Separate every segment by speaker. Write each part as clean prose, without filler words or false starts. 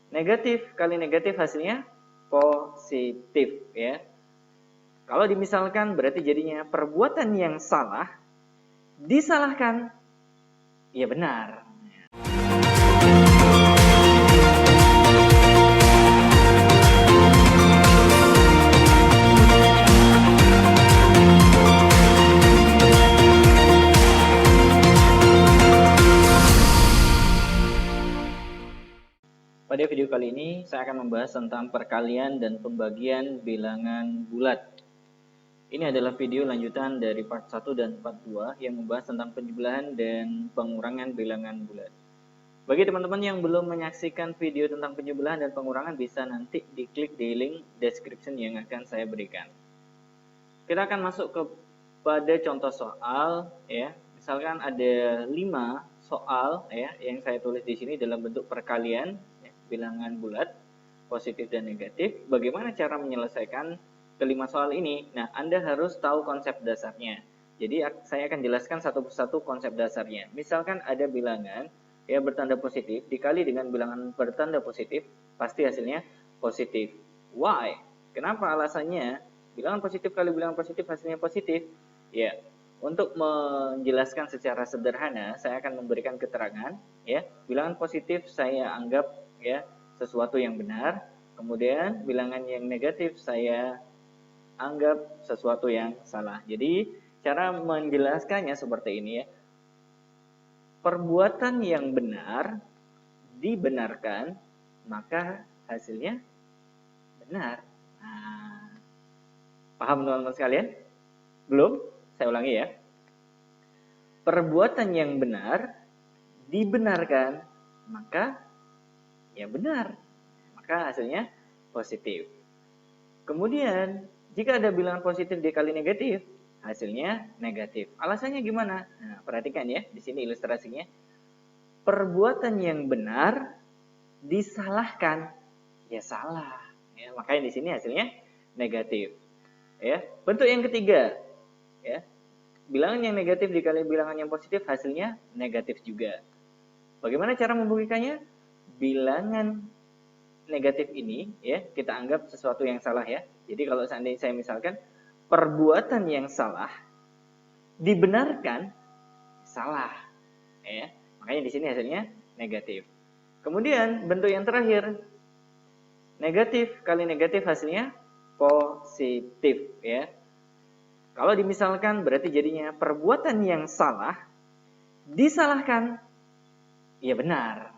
Speaker 1: Negatif kali negatif hasilnya positif ya. Kalau dimisalkan berarti jadinya perbuatan yang salah disalahkan ya benar. Pada video kali ini saya akan membahas tentang perkalian dan pembagian bilangan bulat. Ini adalah video lanjutan dari part 1 dan part 2 yang membahas tentang penjumlahan dan pengurangan bilangan bulat. Bagi teman-teman yang belum menyaksikan video tentang penjumlahan dan pengurangan, bisa nanti diklik di link description yang akan saya berikan. Kita akan masuk kepada contoh soal ya. Misalkan ada 5 soal ya yang saya tulis di sini dalam bentuk perkalian ya, bilangan bulat positif dan negatif. Bagaimana cara menyelesaikan kelima soal ini? Nah, Anda harus tahu konsep dasarnya. Jadi saya akan jelaskan satu persatu konsep dasarnya. Misalkan ada bilangan ya bertanda positif dikali dengan bilangan bertanda positif, pasti hasilnya positif. Why? Kenapa alasannya? Bilangan positif kali bilangan positif hasilnya positif. Ya, untuk menjelaskan secara sederhana, saya akan memberikan keterangan ya. Bilangan positif saya anggap ya sesuatu yang benar, kemudian bilangan yang negatif saya anggap sesuatu yang salah. Jadi cara menjelaskannya seperti ini ya. Perbuatan yang benar dibenarkan, maka hasilnya benar. Nah, paham teman-teman sekalian? Belum? Saya ulangi ya. Perbuatan yang benar dibenarkan, maka ya benar. Maka hasilnya positif. Kemudian, jika ada bilangan positif dikali negatif, hasilnya negatif. Alasannya gimana? Nah, perhatikan ya, di sini ilustrasinya. Perbuatan yang benar disalahkan, ya salah. Ya, makanya di sini hasilnya negatif. Ya, bentuk yang ketiga, ya, bilangan yang negatif dikali bilangan yang positif hasilnya negatif juga. Bagaimana cara membuktikannya? Bilangan negatif ini ya kita anggap sesuatu yang salah ya. Jadi kalau seandainya saya misalkan perbuatan yang salah dibenarkan salah ya. Makanya di sini hasilnya negatif. Kemudian bentuk yang terakhir negatif kali negatif hasilnya positif ya. Kalau dimisalkan berarti jadinya perbuatan yang salah disalahkan ya benar.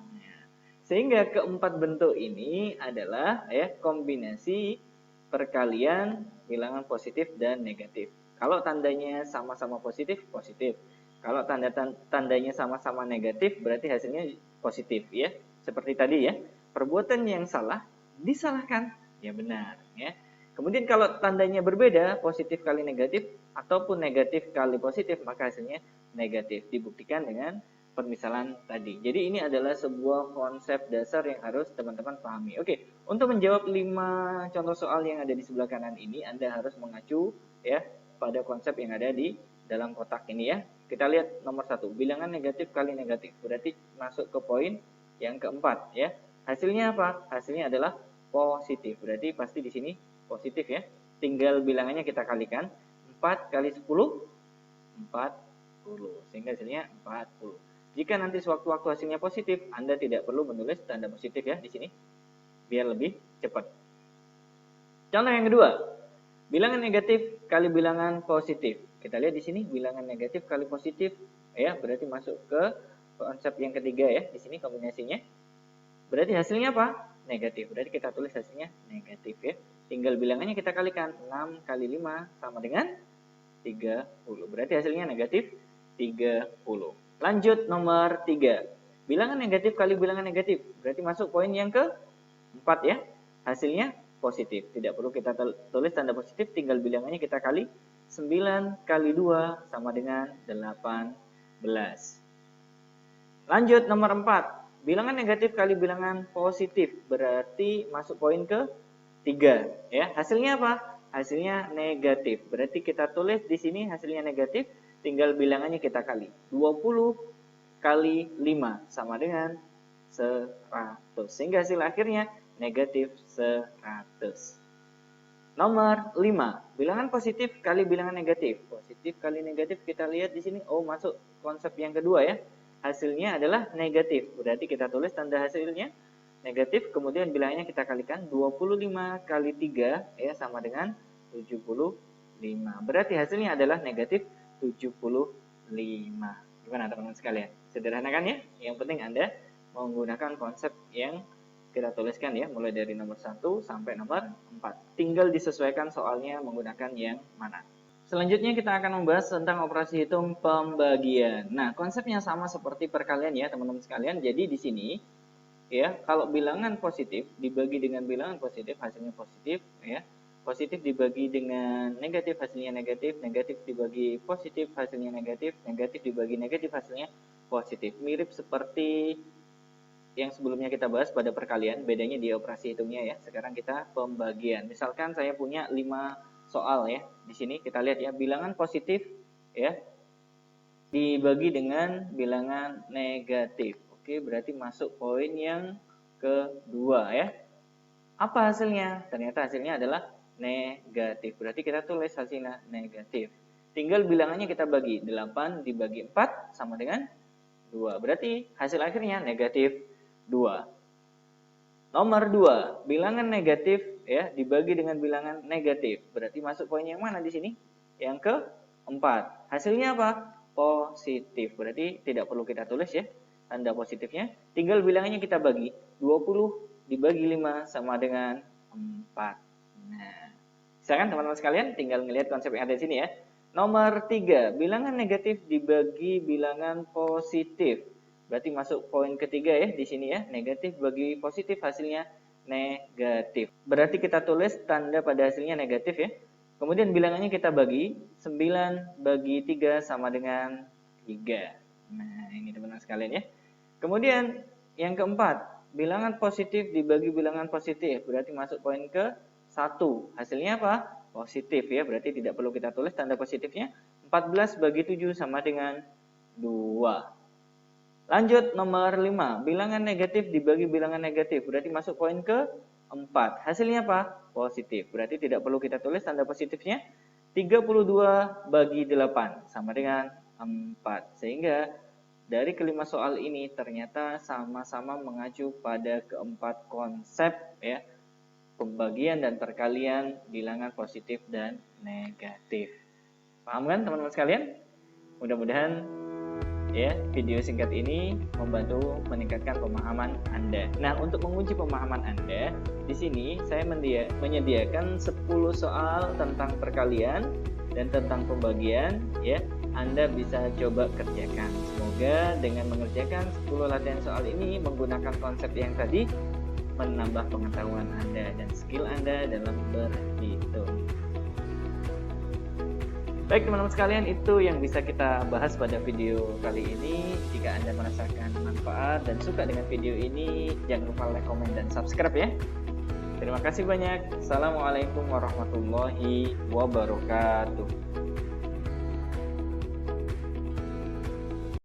Speaker 1: Sehingga keempat bentuk ini adalah ya kombinasi perkalian bilangan positif dan negatif. Kalau tandanya sama-sama positif, positif. Kalau tandanya sama-sama negatif, berarti hasilnya positif ya. Seperti tadi ya, perbuatan yang salah disalahkan, ya benar ya. Kemudian kalau tandanya berbeda, positif kali negatif ataupun negatif kali positif, maka hasilnya negatif. Dibuktikan dengan permisalan tadi. Jadi ini adalah sebuah konsep dasar yang harus teman-teman pahami. Oke, untuk menjawab 5 contoh soal yang ada di sebelah kanan ini, Anda harus mengacu ya pada konsep yang ada di dalam kotak ini ya. Kita lihat nomor 1, bilangan negatif kali negatif. Berarti masuk ke poin yang keempat ya. Hasilnya apa? Hasilnya adalah positif. Berarti pasti di sini positif ya. Tinggal bilangannya kita kalikan. 4 kali 10, 40. Sehingga hasilnya 40. Jika nanti sewaktu-waktu hasilnya positif, Anda tidak perlu menulis tanda positif ya di sini, biar lebih cepat. Contoh yang kedua, bilangan negatif kali bilangan positif. Kita lihat di sini bilangan negatif kali positif, ya berarti masuk ke konsep yang ketiga ya di sini kombinasinya. Berarti hasilnya apa? Negatif. Berarti kita tulis hasilnya negatif ya. Tinggal bilangannya kita kalikan 6 kali 5 sama dengan 30. Berarti hasilnya negatif 30. Lanjut nomor 3. Bilangan negatif kali bilangan negatif. Berarti masuk poin yang ke-4 ya. Hasilnya positif. Tidak perlu kita tulis tanda positif, tinggal bilangannya kita kali. 9 kali 2 sama dengan 18. Lanjut nomor 4. Bilangan negatif kali bilangan positif. Berarti masuk poin ke-3 ya. Hasilnya apa? Hasilnya negatif. Berarti kita tulis di sini hasilnya negatif. Tinggal bilangannya kita kali. 20 kali 5 sama dengan 100. Sehingga hasil akhirnya negatif 100. Nomor 5, bilangan positif kali bilangan negatif. Positif kali negatif, kita lihat di sini, oh masuk konsep yang kedua ya. Hasilnya adalah negatif. Berarti kita tulis tanda hasilnya negatif, kemudian bilangnya kita kalikan 25 kali 3 ya sama dengan 75. Berarti hasilnya adalah negatif 75. Gimana teman-teman sekalian? Sederhana kan ya? Yang penting Anda menggunakan konsep yang kita tuliskan ya, mulai dari nomor 1 sampai nomor 4. Tinggal disesuaikan soalnya menggunakan yang mana. Selanjutnya kita akan membahas tentang operasi hitung pembagian. Nah, konsepnya sama seperti perkalian ya, teman-teman sekalian. Jadi di sini ya, kalau bilangan positif dibagi dengan bilangan positif hasilnya positif ya. Positif dibagi dengan negatif hasilnya negatif, negatif dibagi positif hasilnya negatif, negatif dibagi negatif hasilnya positif. Mirip seperti yang sebelumnya kita bahas pada perkalian, bedanya di operasi hitungnya ya. Sekarang kita pembagian. Misalkan saya punya 5 soal ya. Di sini kita lihat ya, bilangan positif ya dibagi dengan bilangan negatif. Oke, berarti masuk poin yang kedua ya. Apa hasilnya? Ternyata hasilnya adalah negatif. Berarti kita tulis hasilnya negatif. Tinggal bilangannya kita bagi. 8 dibagi 4 sama dengan 2. Berarti hasil akhirnya negatif 2. Nomor 2, bilangan negatif ya dibagi dengan bilangan negatif. Berarti masuk poin yang mana di sini? Yang keempat. Hasilnya apa? Positif. Berarti tidak perlu kita tulis ya tanda positifnya. Tinggal bilangannya kita bagi. 20 dibagi 5 sama dengan 4. Nah, bisa kan teman-teman sekalian? Tinggal melihat konsep yang ada di sini ya. Nomor 3, bilangan negatif dibagi bilangan positif. Berarti masuk poin ketiga ya di sini ya, negatif bagi positif hasilnya negatif. Berarti kita tulis tanda pada hasilnya negatif ya. Kemudian bilangannya kita bagi, 9 bagi 3 sama dengan 3. Nah, ini teman-teman sekalian ya. Kemudian yang keempat, bilangan positif dibagi bilangan positif. Berarti masuk poin ke 1. Hasilnya apa? Positif ya, berarti tidak perlu kita tulis tanda positifnya. 14 bagi 7 sama dengan 2. Lanjut nomor 5, bilangan negatif dibagi bilangan negatif, berarti masuk poin ke 4. Hasilnya apa? Positif, berarti tidak perlu kita tulis tanda positifnya. 32 bagi 8 sama dengan 4. Sehingga dari kelima soal ini ternyata sama-sama mengacu pada keempat konsep ya, pembagian dan perkalian bilangan positif dan negatif. Paham kan teman-teman sekalian? Mudah-mudahan ya, video singkat ini membantu meningkatkan pemahaman Anda. Nah, untuk menguji pemahaman Anda, di sini saya menyediakan 10 soal tentang perkalian dan tentang pembagian ya. Anda bisa coba kerjakan. Semoga dengan mengerjakan 10 latihan soal ini menggunakan konsep yang tadi menambah pengetahuan Anda dan skill Anda dalam berhitung. Baik teman-teman sekalian, itu yang bisa kita bahas pada video kali ini. Jika Anda merasakan manfaat dan suka dengan video ini, jangan lupa like, komen, dan subscribe ya. Terima kasih banyak. Assalamualaikum warahmatullahi wabarakatuh.